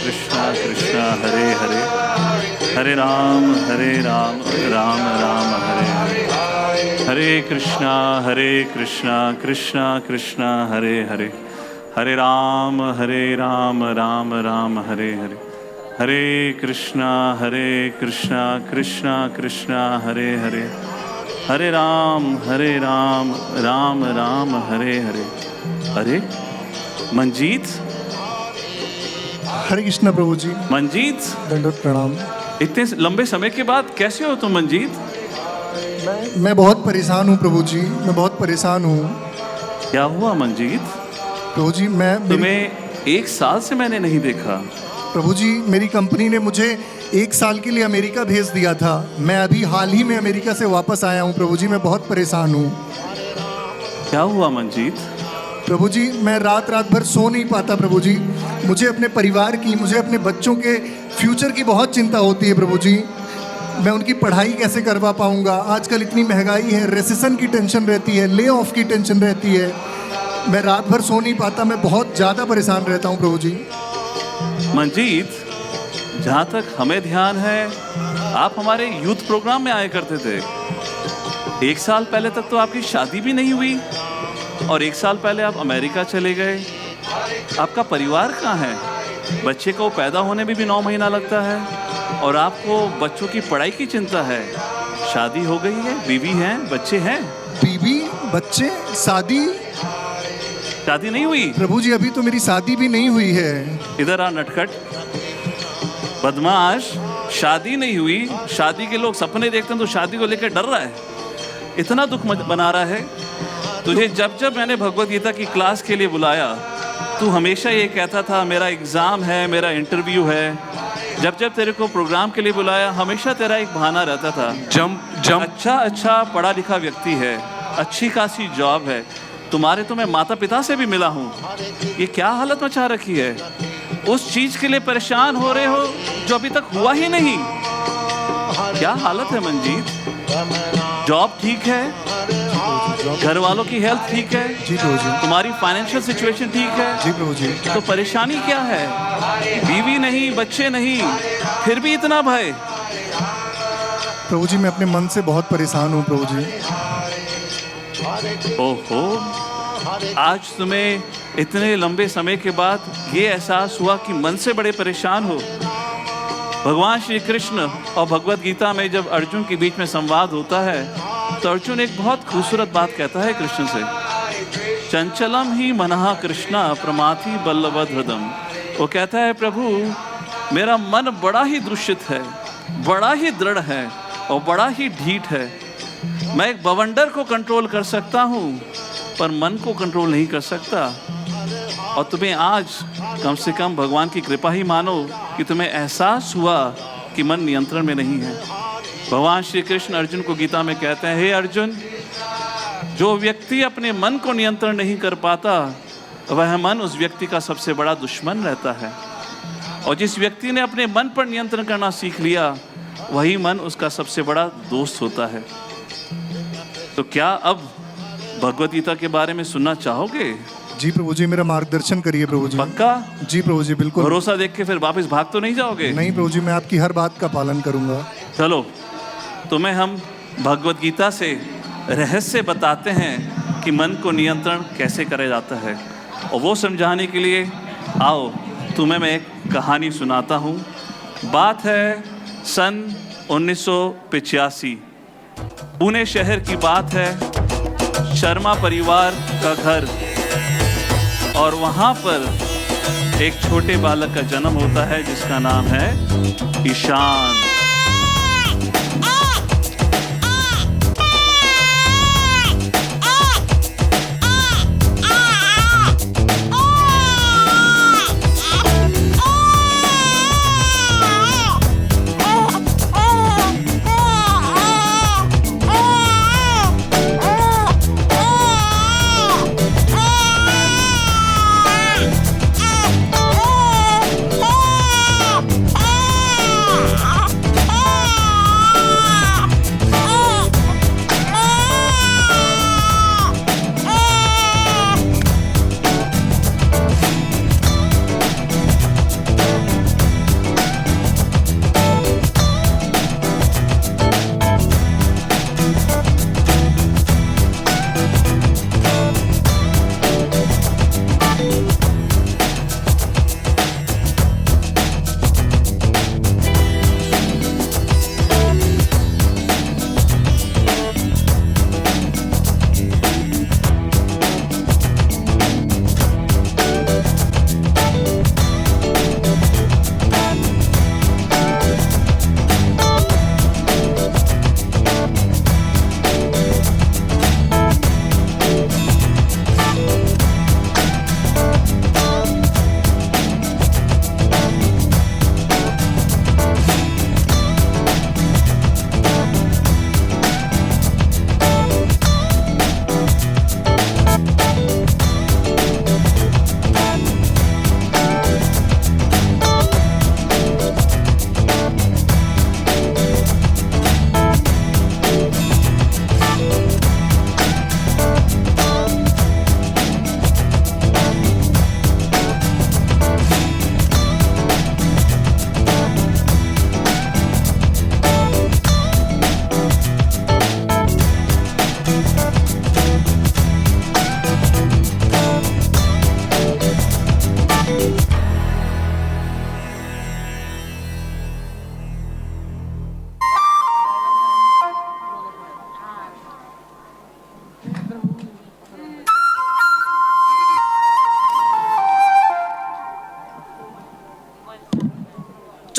कृष्णा कृष्णा हरे हरे, हरे राम राम राम हरे हरे, हरे कृष्णा कृष्णा कृष्णा हरे हरे, हरे राम राम राम हरे हरे, हरे कृष्णा कृष्णा कृष्णा हरे हरे, हरे राम राम राम हरे हरे। अरे मंजीत, हरे कृष्णा प्रभु जी। मंजीत, दंडवत प्रणाम। इतने लंबे समय के बाद कैसे हो तुम मंजीत? मैं बहुत परेशान हूँ प्रभु जी, मैं बहुत परेशान हूँ। क्या हुआ मंजीत? प्रभु जी तुम्हें 1 साल से मैंने नहीं देखा। प्रभु जी मेरी कंपनी ने मुझे 1 साल के लिए अमेरिका भेज दिया था। मैं अभी हाल ही में अमेरिका से वापस आया हूँ प्रभु जी, मैं बहुत परेशान हूँ। क्या हुआ मंजीत? प्रभु जी मैं रात भर सो नहीं पाता प्रभु जी। मुझे अपने परिवार की, मुझे अपने बच्चों के फ्यूचर की बहुत चिंता होती है प्रभु जी। मैं उनकी पढ़ाई कैसे करवा पाऊंगा? आजकल इतनी महंगाई है, रेसेशन की टेंशन रहती है, ले ऑफ की टेंशन रहती है। मैं रात भर सो नहीं पाता, मैं बहुत ज़्यादा परेशान रहता हूँ प्रभु जी। मंजीत, जहाँ तक हमें ध्यान है आप हमारे यूथ प्रोग्राम में आया करते थे। 1 साल पहले तक तो आपकी शादी भी नहीं हुई और 1 साल पहले आप अमेरिका चले गए। आपका परिवार कहाँ है? बच्चे को पैदा होने में भी 9 महीना लगता है और आपको बच्चों की पढ़ाई की चिंता है। शादी हो गई है, बीवी हैं, बच्चे हैं? बीवी, बच्चे, शादी नहीं हुई? प्रभु जी अभी तो मेरी शादी भी नहीं हुई है। इधर आ नटखट बदमाश, शादी नहीं हुई। शादी के लोग सपने देखते हैं तो शादी को लेकर डर रहा है, इतना दुख बना रहा है तुझे। जब जब मैंने भगवद गीता की क्लास के लिए बुलाया तू हमेशा ये कहता था मेरा एग्ज़ाम है, मेरा इंटरव्यू है। जब जब तेरे को प्रोग्राम के लिए बुलाया हमेशा तेरा एक बहाना रहता था, जम अच्छा पढ़ा लिखा व्यक्ति है, अच्छी खासी जॉब है, तुम्हारे तो मैं माता पिता से भी मिला हूँ। ये क्या हालत मचा रखी है? उस चीज़ के लिए परेशान हो रहे हो जो अभी तक हुआ ही नहीं। क्या हालत है मंजीत? जॉब ठीक है, घर वालों की हेल्थ ठीक है, जी प्रभु जी। तुम्हारी फाइनेंशियल सिचुएशन ठीक है, जी प्रभु जी। तो परेशानी क्या है? बीवी नहीं, बच्चे नहीं, फिर भी इतना भय? प्रभु जी मैं अपने मन से बहुत परेशान हूँ प्रभु जी। ओहो, आज तुम्हें इतने लंबे समय के बाद ये एहसास हुआ कि मन से बड़े परेशान हो। भगवान श्री कृष्ण और भगवद गीता में जब अर्जुन के बीच में संवाद होता है तो अर्जुन एक बहुत खूबसूरत बात कहता है कृष्ण से, चंचलम ही मनः कृष्णा प्रमाथि बल्लवद हृदम। वो कहता है प्रभु मेरा मन बड़ा ही दूषित है, बड़ा ही दृढ़ है और बड़ा ही ढीठ है। मैं एक बवंडर को कंट्रोल कर सकता हूँ पर मन को कंट्रोल नहीं कर सकता। और तुम्हें आज कम से कम भगवान की कृपा ही मानो कि तुम्हें एहसास हुआ कि मन नियंत्रण में नहीं है। भगवान श्री कृष्ण अर्जुन को गीता में कहते हैं, हे अर्जुन, जो व्यक्ति अपने मन को नियंत्रण नहीं कर पाता वह मन उस व्यक्ति का सबसे बड़ा दुश्मन रहता है, और जिस व्यक्ति ने अपने मन पर नियंत्रण करना सीख लिया वही मन उसका सबसे बड़ा दोस्त होता है। तो क्या अब भगवद गीता के बारे में सुनना चाहोगे? जी प्रभु जी मेरा मार्गदर्शन करिए प्रभु जी। पक्का? जी प्रभु जी बिल्कुल। भरोसा देख के फिर वापस भाग तो नहीं जाओगे? नहीं प्रभु जी, मैं आपकी हर बात का पालन करूंगा। चलो तुम्हें हम भगवद गीता से रहस्य बताते हैं कि मन को नियंत्रण कैसे करा जाता है, और वो समझाने के लिए आओ तुम्हें मैं एक कहानी सुनाता हूँ। बात है सन 1985, पुणे शहर की बात है। शर्मा परिवार का घर, और वहाँ पर एक छोटे बालक का जन्म होता है जिसका नाम है ईशान।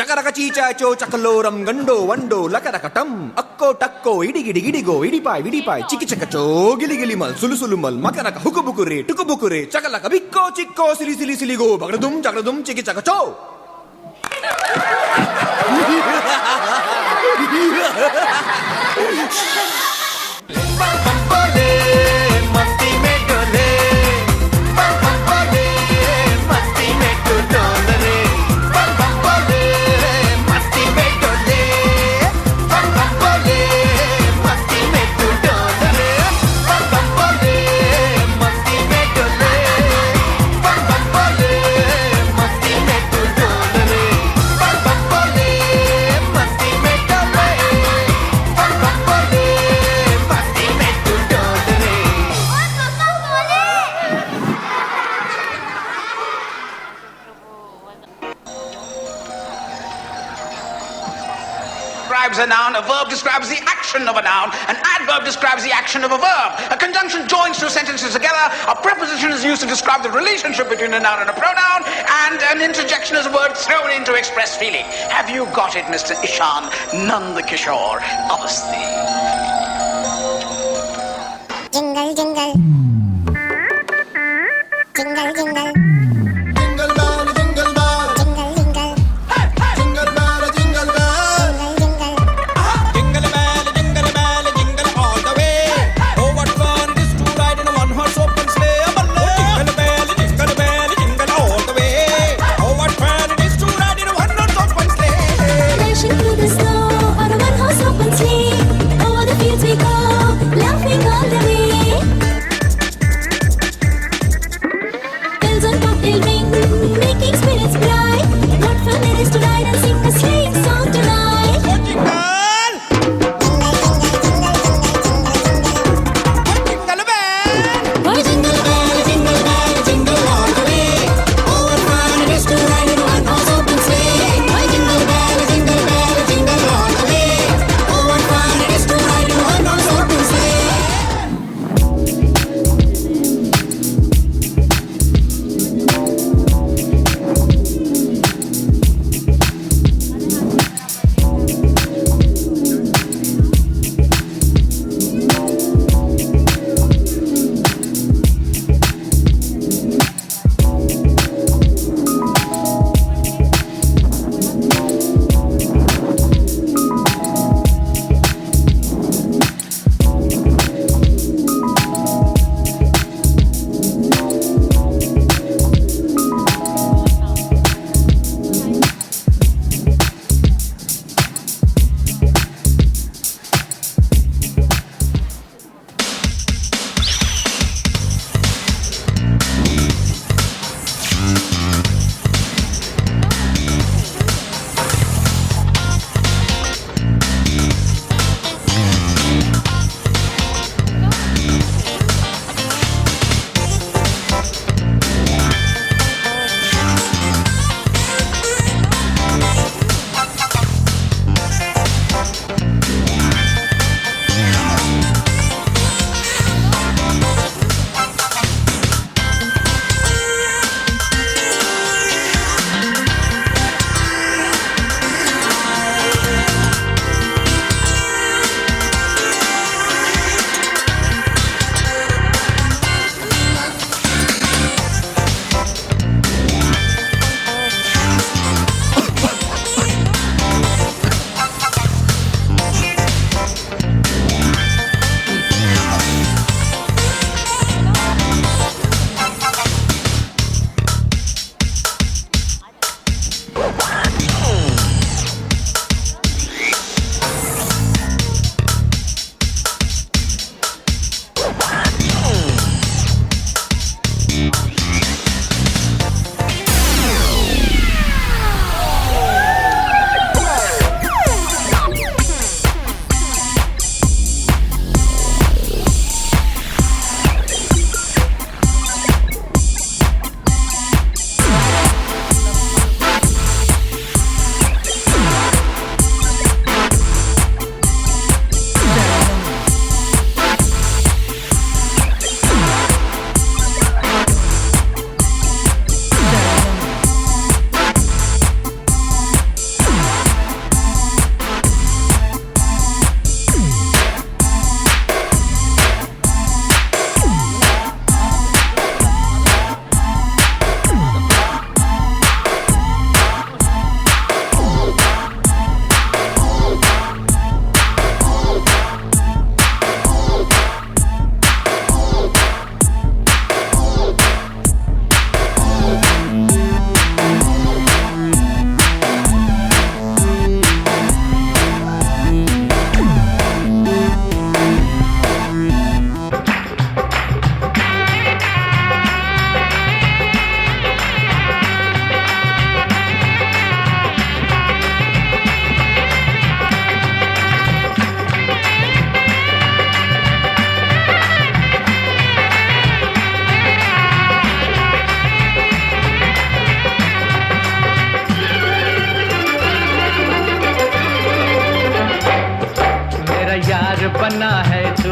చకరక చీచాచో చకలోరం గండో వండో లకరకటం అక్కో టక్కో ఇడిగిడి గిడిగో ఇడిపాయ్ విడిపాయ్ చికి చకచో గిలిగిలి మల్ సులుసులు మల్ మకనక హుకుబుకురే టుకుబుకురే చకలక బిక్కో చిక్కో సిలి సిలి సిలిగో బగడదుం చకడదుం చికి చకచో మస్తి में डोले बम बम बोले मस्ती में तू डोल रे बम बम बोले मस्ती में डोले बम बम बोले मस्ती में तू डोल रे बम बम बोले मस्ती में डोले बम बम बोले मस्ती में तू डोल रे बम बम बोले मस्ती में डोले बम बम बोले मस्ती में तू डोल रे describes a noun, a verb describes the action of a noun, an adverb describes the action of a verb. A conjunction joins two sentences together, a preposition is used to describe the relationship between a noun and a pronoun, and an interjection is a word thrown in to express feeling. Have you got it, Mr. Ishan Nandakishore Avasthi? Jingle, jingle. Jingle, jingle. Jingle bell, jingle bell, Jingle, jingle. jingle bell, jingle bell. Jingle, jingle. Jingle bell, jingle all the way. Oh, what fun it is to ride in a one-horse open sleigh. Jingle bell, jingle all the way. Oh, what fun it is to ride in a one-horse open sleigh. Dashing through the snow on a one-horse open sleigh. Over the fields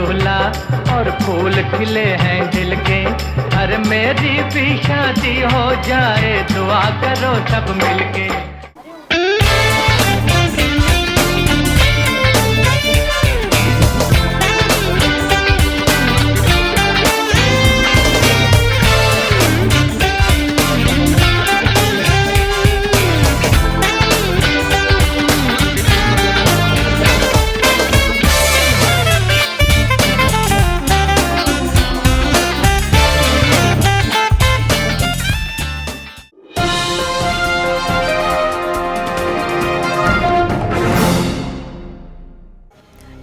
झूला और फूल खिले हैं दिल के। अरे मेरी भी शादी हो जाए, दुआ करो सब मिलके।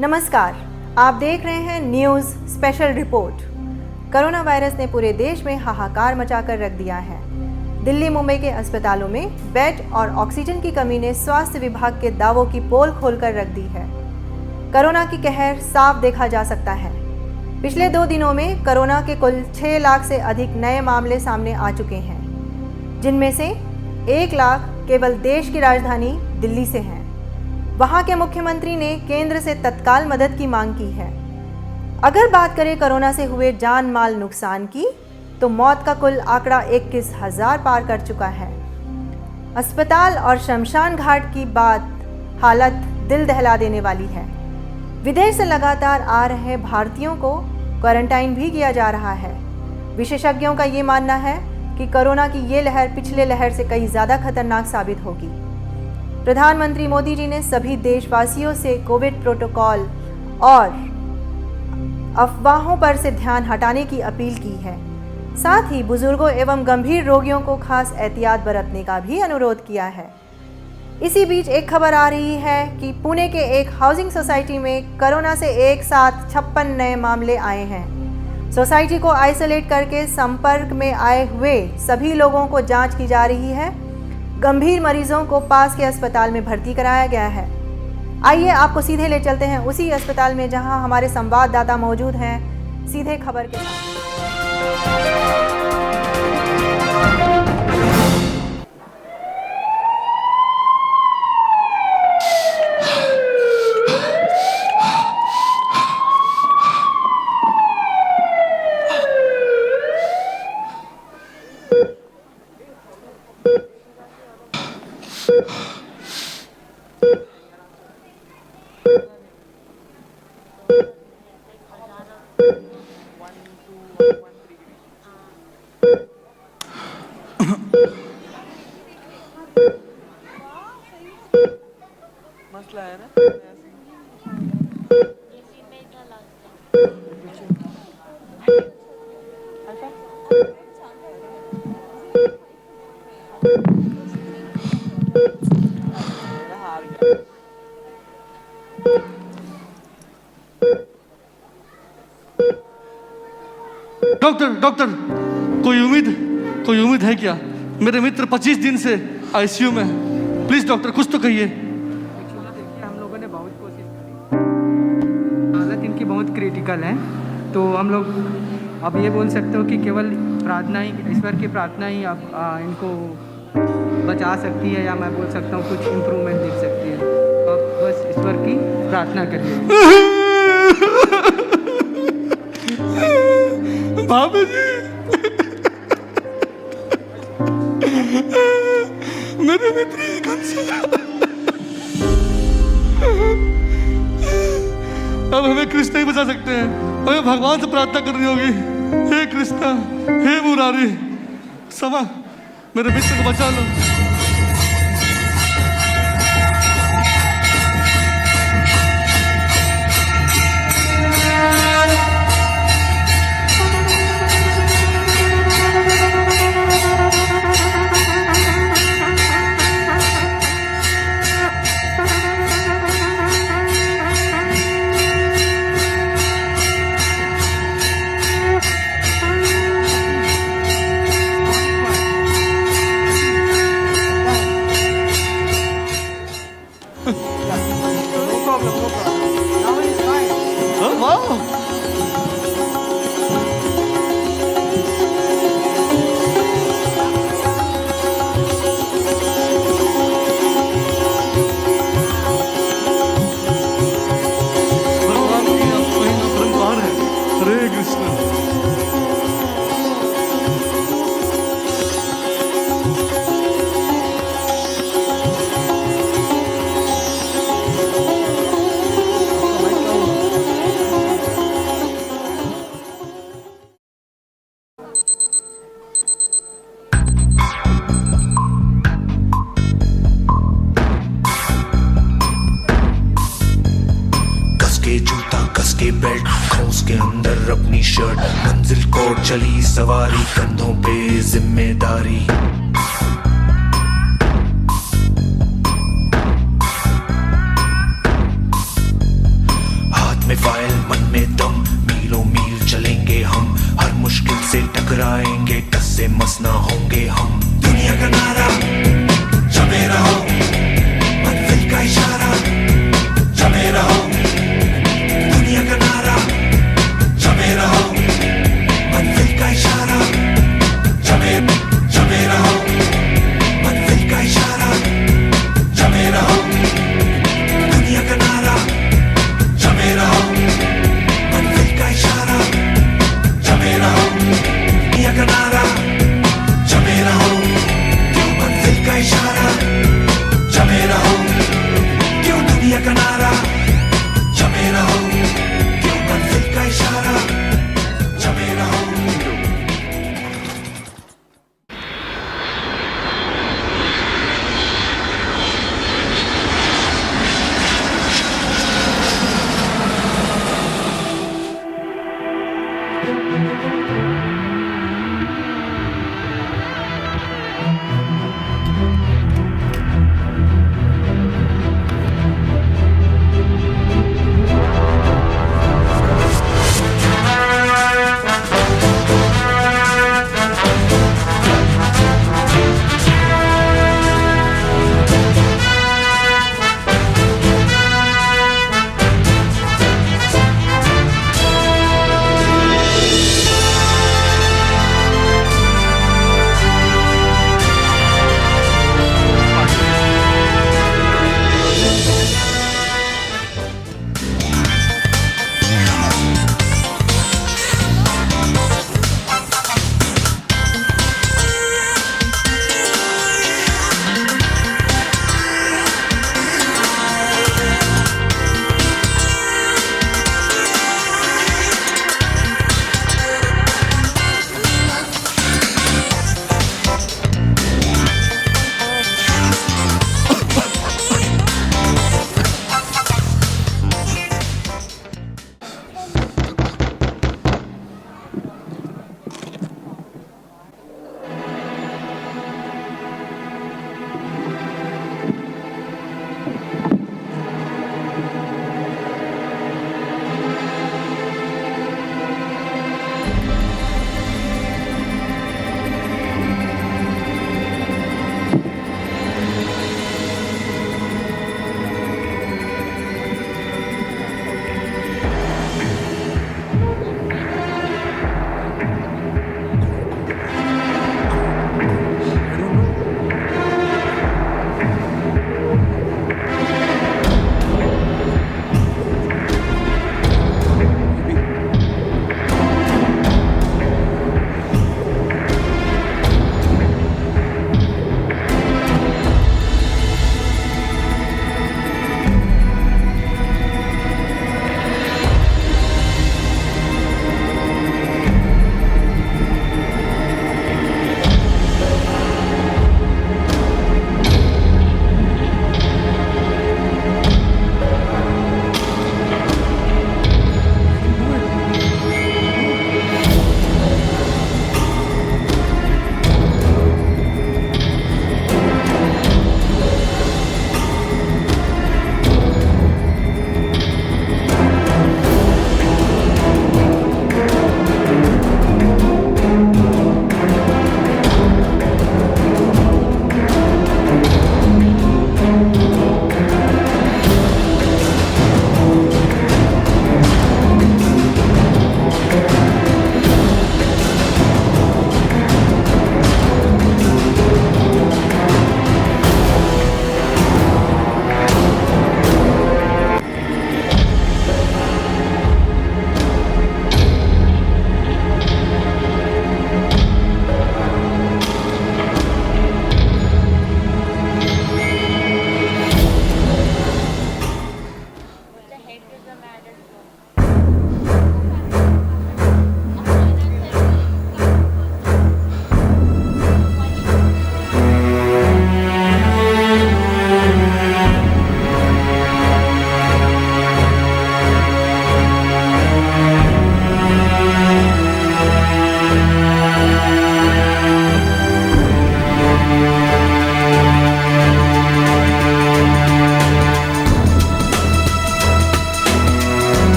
नमस्कार, आप देख रहे हैं news special report. Corona virus ने पूरे देश में हाहाकार मचाकर रख दिया है। दिल्ली मुंबई के अस्पतालों में बेड और ऑक्सीजन की कमी ने स्वास्थ्य विभाग के दावों की पोल खोलकर रख दी है। कोरोना की कहर साफ देखा जा सकता है। पिछले 2 दिनों में कोरोना के कुल 6 लाख से अधिक नए मामले सामने आ चुके हैं, जिनमें से 1 लाख केवल देश की राजधानी दिल्ली से हैं। वहां के मुख्यमंत्री ने केंद्र से तत्काल मदद की मांग की है। अगर बात करें कोरोना से हुए जान माल नुकसान की, तो मौत का कुल आंकड़ा 21,000 पार कर चुका है। अस्पताल और शमशान घाट की बात हालत दिल दहला देने वाली है। विदेश से लगातार आ रहे भारतीयों को क्वारंटाइन भी किया जा रहा है। विशेषज्ञों का ये मानना है कि कोरोना की ये लहर पिछले लहर से कहीं ज़्यादा खतरनाक साबित होगी। प्रधानमंत्री मोदी जी ने सभी देशवासियों से कोविड प्रोटोकॉल और अफवाहों पर से ध्यान हटाने की अपील की है। साथ ही बुजुर्गों एवं गंभीर रोगियों को खास एहतियात बरतने का भी अनुरोध किया है। इसी बीच एक खबर आ रही है कि पुणे के एक हाउसिंग सोसाइटी में कोरोना से एक साथ 56 नए मामले आए हैं। सोसाइटी को आइसोलेट करके संपर्क में आए हुए सभी लोगों को जांच की जा रही है। गंभीर मरीजों को पास के अस्पताल में भर्ती कराया गया है। आइए आपको सीधे ले चलते हैं उसी अस्पताल में जहां हमारे संवाददाता मौजूद हैं। सीधे खबर के साथ। मसला है ना। डॉक्टर कोई उम्मीद है क्या? मेरे मित्र 25 दिन से आईसीयू में। प्लीज डॉक्टर कुछ तो कहिए। हम लोगों ने बहुत कोशिश करी, हालत इनकी बहुत क्रिटिकल है। तो हम लोग अब ये बोल सकते हो कि केवल प्रार्थना ही, ईश्वर की प्रार्थना ही आप इनको बचा सकती है, या मैं बोल सकता हूँ कुछ इम्प्रूवमेंट दिख सकती है। तो आप बस ईश्वर की प्रार्थना करिए। भाभी जी, मेरे मित्र अब हमें कृष्ण ही बचा सकते हैं। हमें भगवान से प्रार्थना करनी होगी। हे कृष्णा, हे मुरारी, समा मेरे मित्र को बचा लो। हरे कृष्ण। कस के जूता कस के बेल्ट खोस के अंदर अपनी शर्ट मंजिल को चली सवारी कंधों पे जिम्मेदारी हाथ में फाइल मन में दम मीलों मील चलेंगे हम हर मुश्किल से टकराएंगे टस से मस ना होंगे हम दुनिया का नारा जमे रहो मंजिल का इशारा जमे रहो दुनिया का नारा जमे रहो मंजिल का इशारा जमे जमे रहो मंजिल का इशारा जमे रहो दुनिया का नारा जमे रहो मंजिल का इशारा जमे रहो दुनिया का नारा जमे रहो क्यों मंजिल का इशारा जमे रहो क्यों दुनिया का नारा जमे रहो क्यों मंजिल का इशारा जमे रहो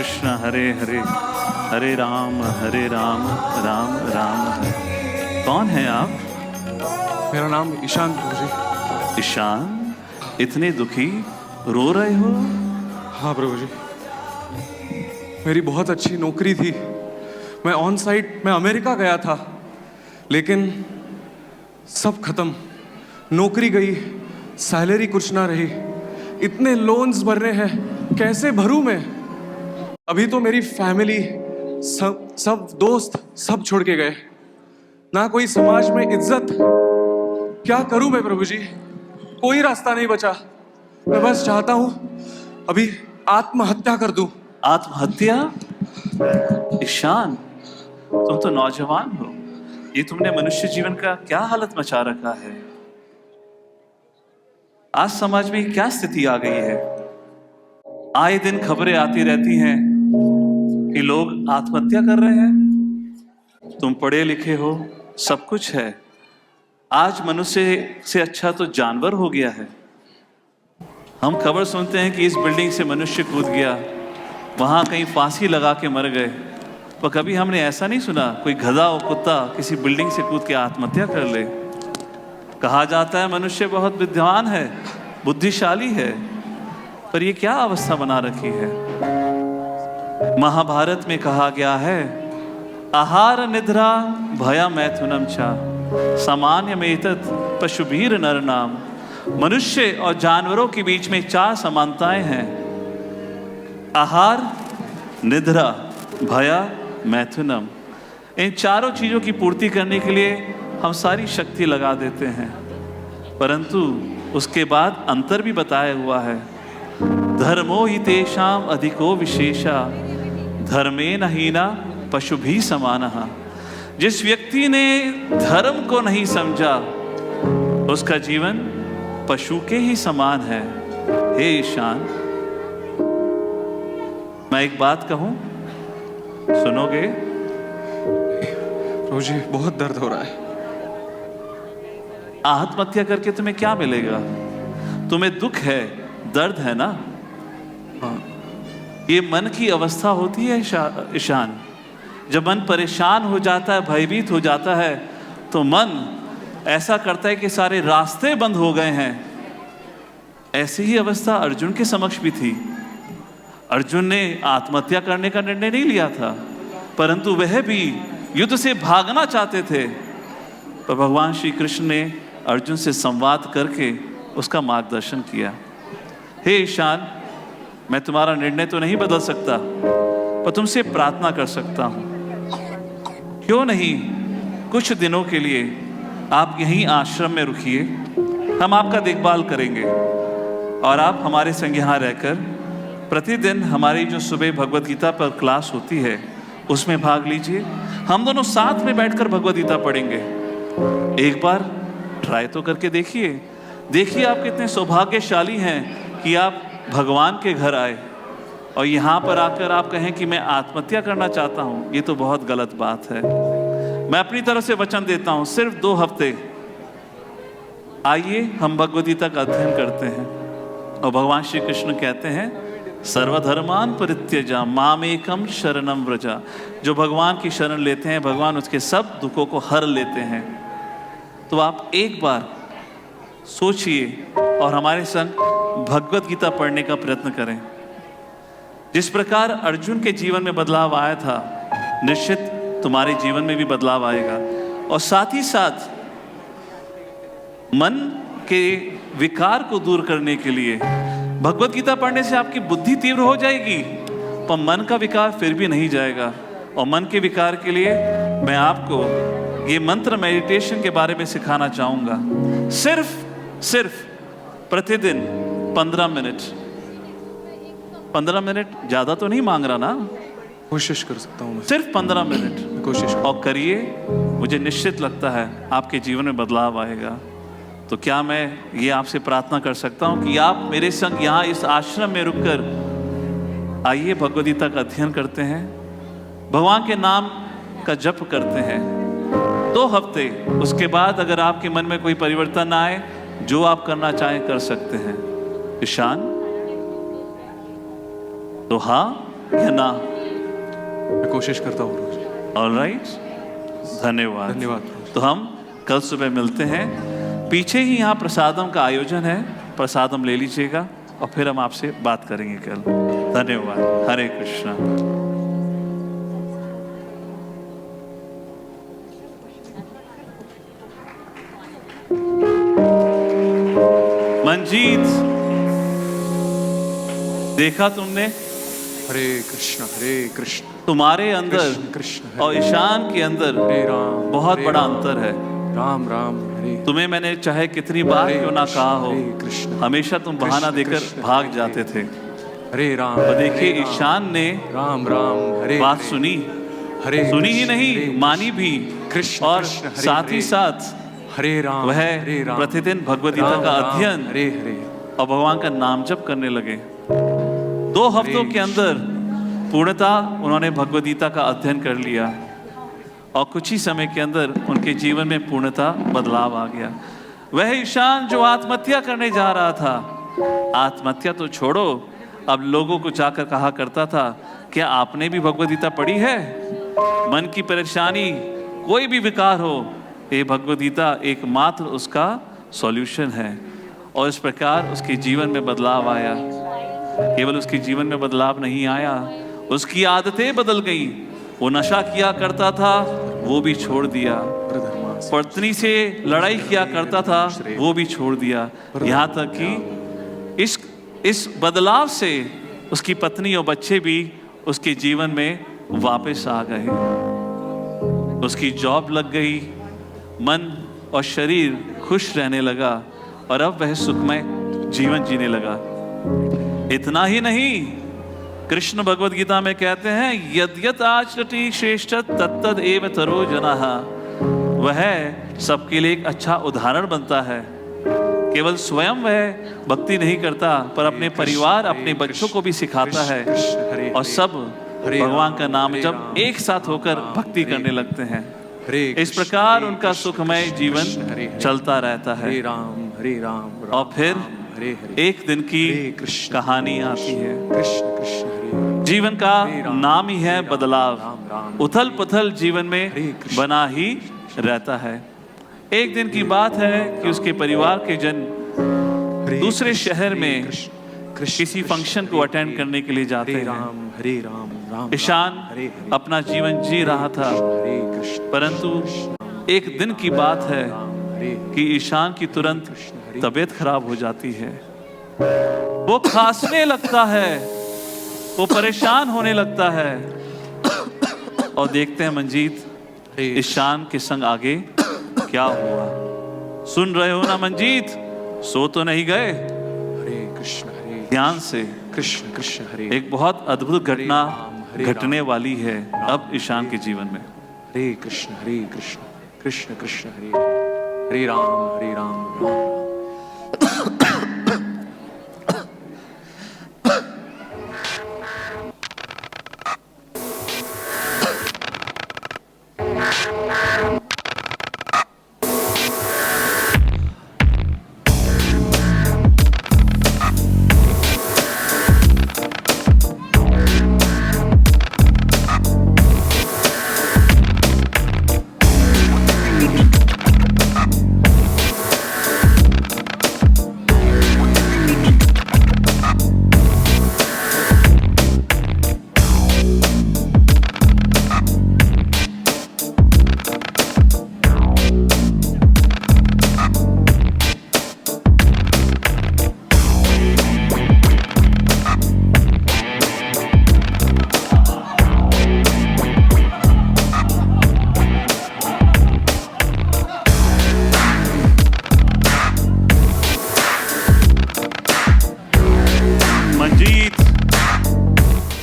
कृष्ण हरे हरे हरे राम राम राम हरे। कौन है आप? मेरा नाम ईशान प्रभु जी। ईशान, इतने दुखी, रो रहे हो? हाँ प्रभु जी, मेरी बहुत अच्छी नौकरी थी। मैं ऑन साइट मैं अमेरिका गया था, लेकिन सब खत्म। नौकरी गई, सैलरी कुछ ना रही, इतने लोन्स भरने हैं, कैसे भरूं मैं? अभी तो मेरी फैमिली, सब दोस्त सब छोड़ के गए, ना कोई समाज में इज्जत। क्या करूं मैं प्रभु जी? कोई रास्ता नहीं बचा। मैं बस चाहता हूं अभी आत्महत्या कर दूं। आत्महत्या? ईशान, तुम तो नौजवान हो, ये तुमने मनुष्य जीवन का क्या हालत मचा रखा है? आज समाज में क्या स्थिति आ गई है? आए दिन खबरें आती रहती हैं कि लोग आत्महत्या कर रहे हैं। तुम पढ़े लिखे हो, सब कुछ है, आज मनुष्य से अच्छा तो जानवर हो गया है। हम खबर सुनते हैं कि इस बिल्डिंग से मनुष्य कूद गया, वहां कहीं फांसी लगा के मर गए, पर कभी हमने ऐसा नहीं सुना कोई गधा और कुत्ता किसी बिल्डिंग से कूद के आत्महत्या कर ले। कहा जाता है मनुष्य बहुत विद्वान है, बुद्धिशाली है, पर ये क्या अवस्था बना रखी है? महाभारत में कहा गया है, आहार निद्रा भया मैथुनम चा सामान्य मेतत पशुभीर नर नाम। मनुष्य और जानवरों के बीच में 4 समानताएं हैं: आहार, निद्रा, भया, मैथुनम। इन चारों चीजों की पूर्ति करने के लिए हम सारी शक्ति लगा देते हैं, परंतु उसके बाद अंतर भी बताया हुआ है। धर्मो हि तेषाम अधिको विशेषा धर्मेन हीना पशु भी समानः। जिस व्यक्ति ने धर्म को नहीं समझा, उसका जीवन पशु के ही समान है। हे ईशान, मैं एक बात कहूं, सुनोगे? प्रभु जी, बहुत दर्द हो रहा है। आत्महत्या करके तुम्हें क्या मिलेगा? तुम्हें दुख है, दर्द है ना? ये मन की अवस्था होती है ईशान। जब मन परेशान हो जाता है, भयभीत हो जाता है, तो मन ऐसा करता है कि सारे रास्ते बंद हो गए हैं। ऐसी ही अवस्था अर्जुन के समक्ष भी थी। अर्जुन ने आत्महत्या करने का निर्णय नहीं लिया था, परंतु वह भी युद्ध से भागना चाहते थे, पर भगवान श्री कृष्ण ने अर्जुन से संवाद करके उसका मार्गदर्शन किया। हे ईशान, मैं तुम्हारा निर्णय तो नहीं बदल सकता, पर तुमसे प्रार्थना कर सकता हूं। क्यों नहीं कुछ दिनों के लिए आप यहीं आश्रम में रुकिए, हम आपका देखभाल करेंगे और आप हमारे संग यहाँ रहकर प्रतिदिन हमारी जो सुबह भगवद गीता पर क्लास होती है उसमें भाग लीजिए। हम दोनों साथ में बैठकर भगवद गीता पढ़ेंगे। एक बार ट्राई तो करके देखिए आप कितने सौभाग्यशाली हैं कि आप भगवान के घर आए और यहाँ पर आकर आप कहें कि मैं आत्महत्या करना चाहता हूँ। ये तो बहुत गलत बात है। मैं अपनी तरफ से वचन देता हूँ, सिर्फ 2 हफ्ते आइए, हम भगवद गीता का अध्ययन करते हैं। और भगवान श्री कृष्ण कहते हैं, सर्वधर्मान परित्यजा मामेकम शरणम व्रजा। जो भगवान की शरण लेते हैं, भगवान उसके सब दुखों को हर लेते हैं। तो आप एक बार सोचिए और हमारे संग भगवद गीता पढ़ने का प्रयत्न करें। जिस प्रकार अर्जुन के जीवन में बदलाव आया था, निश्चित तुम्हारे जीवन में भी बदलाव आएगा। और साथ ही साथ मन के विकार को दूर करने के लिए भगवद गीता पढ़ने से आपकी बुद्धि तीव्र हो जाएगी, पर मन का विकार फिर भी नहीं जाएगा। और मन के विकार के लिए मैं आपको ये मंत्र मेडिटेशन के बारे में सिखाना चाहूँगा। सिर्फ प्रतिदिन 15 मिनट। 15 मिनट ज़्यादा तो नहीं मांग रहा ना? कोशिश कर सकता हूँ मैं। सिर्फ 15 मिनट कोशिश और करिए, मुझे निश्चित लगता है आपके जीवन में बदलाव आएगा। तो क्या मैं ये आपसे प्रार्थना कर सकता हूँ कि आप मेरे संग यहाँ इस आश्रम में रुककर आइए, भगवद गीता का अध्ययन करते हैं, भगवान के नाम का जप करते हैं 2 हफ्ते। उसके बाद अगर आपके मन में कोई परिवर्तन ना आए, जो आप करना चाहें कर सकते हैं। ईशान, तो हाँ या ना? मैं कोशिश करता हूँ प्रभु जी। ऑलराइट, धन्यवाद। धन्यवाद। तो हम कल सुबह मिलते हैं। पीछे ही यहाँ प्रसादम का आयोजन है, प्रसादम ले लीजिएगा और फिर हम आपसे बात करेंगे कल। धन्यवाद। हरे कृष्णा। मंजीत, देखा तुमने? हरे कृष्ण तुम्हारे अंदर कृष्ण कृष्ण हरे और ईशान के अंदर हरे राम, बहुत हरे बड़ा राम, अंतर है। राम राम हरे। तुम्हें मैंने चाहे कितनी बार हरे क्यों ना कृष्ण, कहा हो, हरे कृष्ण, हमेशा तुम बहाना कृष्ण, देकर कृष्ण, भाग हरे जाते थे। हरे राम। और देखिए हरे राम, ईशान ने राम राम हरे बात हरे, सुनी, हरे सुनी ही कृष्ण, नहीं हरे मानी भी, कृष्ण और कृष्ण, हरे साथ ही हरे, साथ हरे राम, वह हरे राम, प्रतिदिन भगवद गीता राम, का राम, अध्ययन हरे हरे, और भगवान का नाम जप करने लगे। 2 हफ्तों के अंदर पूर्णतः उन्होंने भगवद गीता का अध्ययन कर लिया और कुछ ही समय के अंदर उनके जीवन में पूर्णतः बदलाव आ गया। वह ईशान जो आत्महत्या करने जा रहा था, आत्महत्या तो छोड़ो, अब लोगों को जाकर कहा करता था, क्या आपने भी भगवद गीता पढ़ी है? मन की परेशानी कोई भी विकार हो, ये भगवद गीता एकमात्र उसका सॉल्यूशन है। और इस प्रकार उसके जीवन में बदलाव आया। केवल उसके जीवन में बदलाव नहीं आया, उसकी आदतें बदल गई। वो नशा किया करता था, वो भी छोड़ दिया। पत्नी से लड़ाई किया करता था, वो भी छोड़ दिया। यहाँ तक कि इस बदलाव से उसकी पत्नी और बच्चे भी उसके जीवन में वापस आ गए। उसकी जॉब लग गई, मन और शरीर खुश रहने लगा और अब वह सुखमय जीवन जीने लगा। इतना ही नहीं, कृष्ण भगवद गीता में कहते हैं, यद्यत आचरति श्रेष्ठ तत्तद एव तरो जनाः। वह सबके लिए एक अच्छा उदाहरण बनता है। केवल स्वयं वह भक्ति नहीं करता, पर अपने परिवार, अपने बच्चों को भी सिखाता है और सब भगवान का नाम जब एक साथ होकर भक्ति करने लगते हैं। इस प्रकार उनका सुखमय जीवन चलता रहता है। हरे राम हरे राम, और फिर हरे हरे, एक दिन की कहानी आती है। कृष्ण कृष्ण हरे। जीवन का नाम ही है बदलाव। उथल पुथल जीवन में बना ही रहता है। एक दिन की बात है कि उसके परिवार के जन दूसरे शहर में किसी फंक्शन को अटेंड करने के लिए जाते हैं। हरे राम राम। ईशान अपना जीवन जी रहा था, परंतु एक दिन की बात है कि ईशान की तुरंत तबीयत खराब हो जाती है। वो खांसने लगता है, वो परेशान होने लगता है। और देखते हैं मंजीत, ईशान के संग आगे क्या हुआ। सुन रहे हो ना मंजीत? सो तो नहीं गए? हरे कृष्ण हरे, ध्यान से। कृष्ण कृष्ण हरे। एक बहुत अद्भुत घटना घटने वाली है अब ईशान के जीवन में। हरे कृष्ण कृष्ण कृष्ण कृष्ण हरे हरे राम राम राम।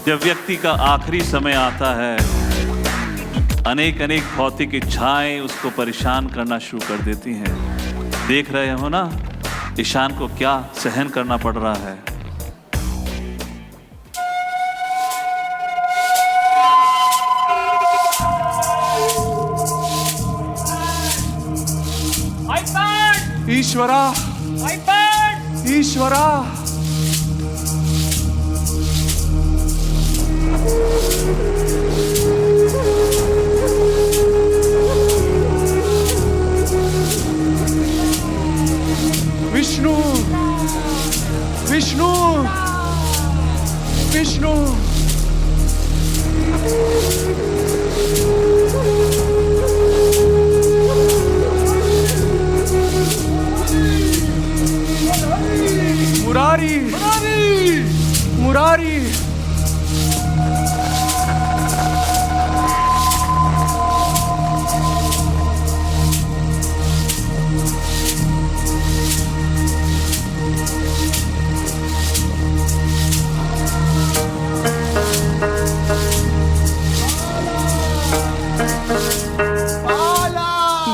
जब व्यक्ति का आखिरी समय आता है, अनेक अनेक भौतिक इच्छाएं उसको परेशान करना शुरू कर देती हैं। देख रहे हो ना ईशान को क्या सहन करना पड़ रहा है। ईश्वरा ईश्वरा विष्णु मुरारी मुरारी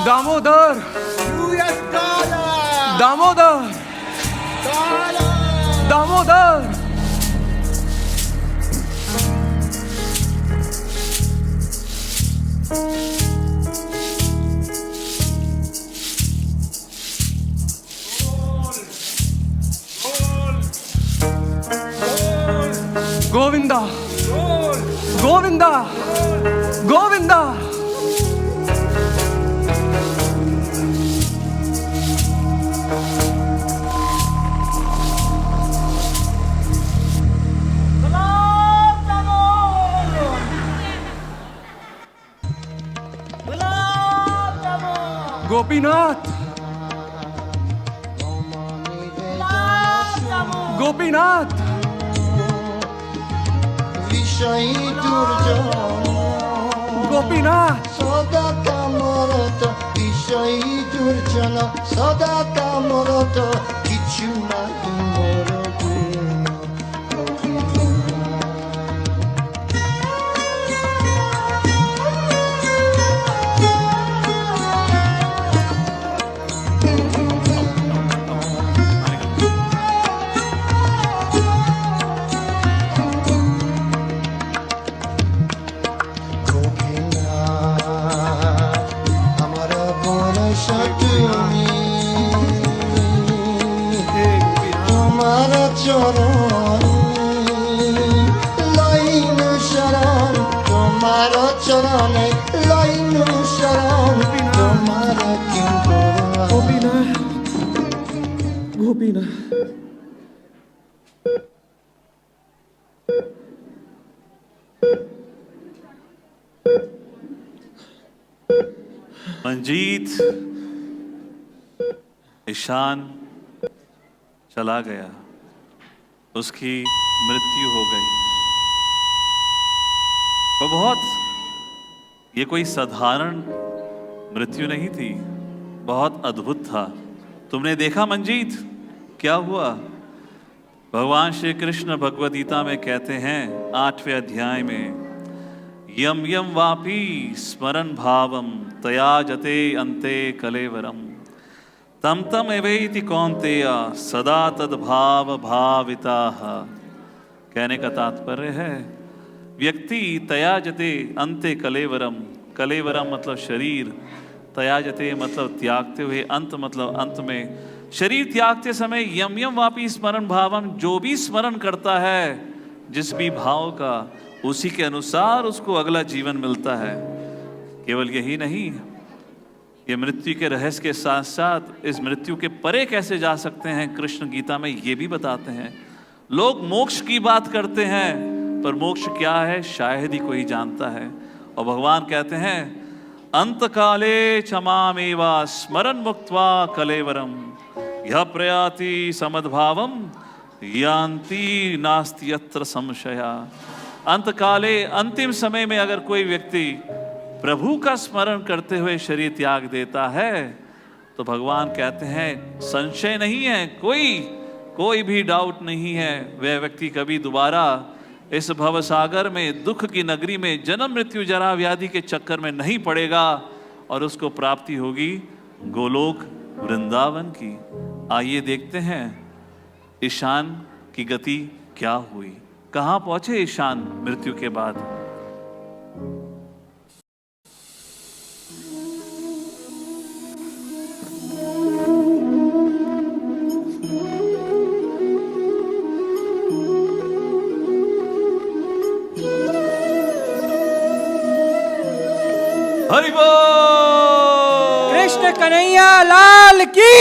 दामोदर दामोदर दामोदर गोविंदा गोविंदा गोविंदा गोपीनाथ गोपीनाथ गोपीनाथ सदा कामरत विषयी दुर्जन सदा कामरत किछु नाही मोर मंजीत ईशान चला गया, उसकी मृत्यु हो गई। वो ये कोई साधारण मृत्यु नहीं थी, बहुत अद्भुत था। तुमने देखा मंजीत क्या हुआ? भगवान श्री कृष्ण भगवद गीता में कहते हैं 8वें अध्याय में, यम यम वापी स्मरण भावम तयाजते अन्ते कलेवरम तम तम एवेति कौन्तेय सदा तद्भाव भाविताः। कहने का तात्पर्य है व्यक्ति तयाजते अन्ते कलेवरम, कलेवरम मतलब शरीर, तयाजते मतलब त्यागते हुए, अंत मतलब अंत में। शरीर त्यागते समय यम यम वापी स्मरण भावम, जो भी स्मरण करता है जिस भी भाव का, उसी के अनुसार उसको अगला जीवन मिलता है। केवल यही नहीं, ये मृत्यु के रहस्य के साथ साथ इस मृत्यु के परे कैसे जा सकते हैं, कृष्ण गीता में ये भी बताते हैं। लोग मोक्ष की बात करते हैं, पर मोक्ष क्या है शायद ही कोई जानता है। और भगवान कहते हैं अंत काले क्षमामेवा स्मरण मुक्त्वा कलेवरम यह प्रयाति समद्भावम यान्ति नास्ति यत्र संशया। अंत काले, अंतिम समय में अगर कोई व्यक्ति प्रभु का स्मरण करते हुए शरीर त्याग देता है तो भगवान कहते हैं संशय नहीं है, कोई भी डाउट नहीं है, वह व्यक्ति कभी दोबारा इस भवसागर में, दुख की नगरी में, जन्म मृत्यु जरा व्याधि के चक्कर में नहीं पड़ेगा और उसको प्राप्ति होगी गोलोक वृंदावन की। आइए देखते हैं ईशान की गति क्या हुई, कहाँ पहुंचे ईशान मृत्यु के बाद। हरि बोल। कृष्ण कन्हैया लाल की।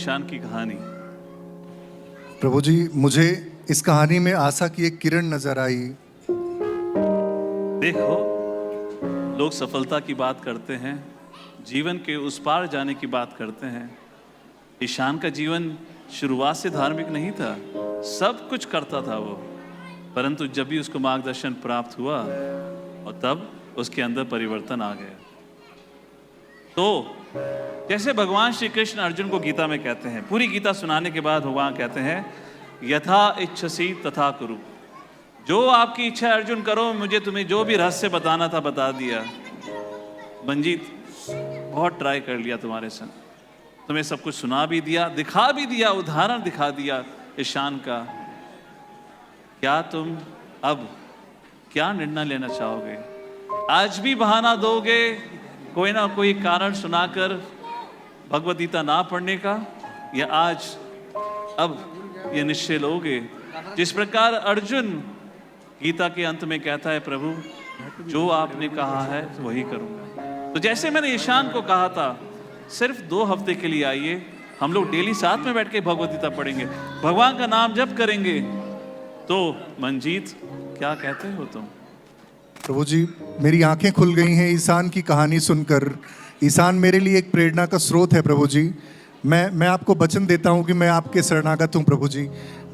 ईशान की कहानी। प्रभु जी, मुझे इस कहानी में आशा की एक किरण नजर आई। देखो, लोग सफलता की बात करते हैं, जीवन के उस पार जाने की बात करते हैं। ईशान का जीवन शुरुआत से धार्मिक नहीं था, सब कुछ करता था वो, परंतु जब भी उसको मार्गदर्शन प्राप्त हुआ और तब उसके अंदर परिवर्तन आ गया। तो जैसे भगवान श्री कृष्ण अर्जुन को गीता में कहते हैं, पूरी गीता सुनाने के बाद भगवान कहते हैं, यथा इच्छसी तथा कुरु। जो आपकी इच्छा है अर्जुन करो, मुझे तुम्हें जो भी रहस्य बताना था बता दिया। मंजीत, बहुत ट्राई कर लिया तुम्हारे संग, तुम्हें सब कुछ सुना भी दिया, दिखा भी दिया, उदाहरण दिखा दिया ईशान का। क्या तुम अब क्या निर्णय लेना चाहोगे? आज भी बहाना दोगे कोई ना कोई कारण सुनाकर भगवद गीता ना पढ़ने का, या आज अब ये निश्चय लोगे जिस प्रकार अर्जुन गीता के अंत में कहता है, प्रभु जो आपने कहा है वही करूंगा। तो जैसे मैंने ईशान को कहा था, सिर्फ 2 हफ्ते के लिए आइए, हम लोग डेली साथ में बैठ के भगवद गीता पढ़ेंगे, भगवान का नाम जप करेंगे। तो मंजीत, क्या कहते हो तुम? प्रभु जी, मेरी आंखें खुल गई हैं ईशान की कहानी सुनकर। ईशान मेरे लिए एक प्रेरणा का स्रोत है प्रभु जी। मैं आपको वचन देता हूं कि मैं आपके शरणागत हूं प्रभु जी।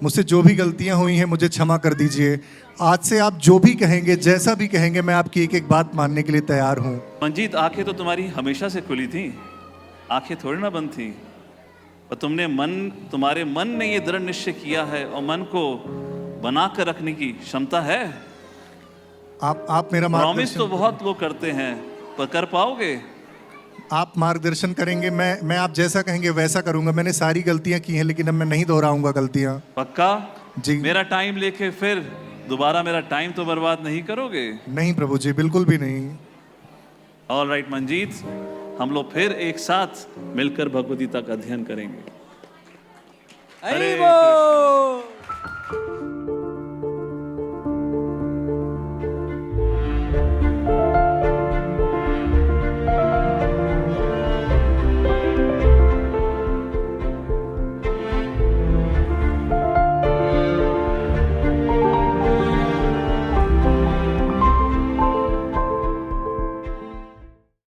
मुझसे जो भी गलतियां हुई हैं मुझे क्षमा कर दीजिए। आज से आप जो भी कहेंगे, जैसा भी कहेंगे, मैं आपकी एक एक बात मानने के लिए तैयार हूं। मंजीत, आंखें तो तुम्हारी हमेशा से खुली थी, आंखें थोड़ी ना बंद थी, और तुम्हारे मन ने ये दृढ़ निश्चय किया है और मन को बना कर रखने की क्षमता है। आप मेरा प्रॉमिस तो बहुत लोग करते हैं, पर कर पाओगे? आप मार्गदर्शन करेंगे, मैं आप जैसा कहेंगे वैसा करूंगा। मैंने सारी गलतियां की हैं, लेकिन अब मैं नहीं दोहराऊंगा गलतियां। पक्का? जी। मेरा टाइम लेके फिर दोबारा मेरा टाइम तो बर्बाद नहीं करोगे? नहीं प्रभु जी, बिल्कुल भी नहीं। ऑल राइट मंजीत, हम लोग फिर एक साथ मिलकर भगवद गीता का अध्ययन करेंगे। हरि बोल।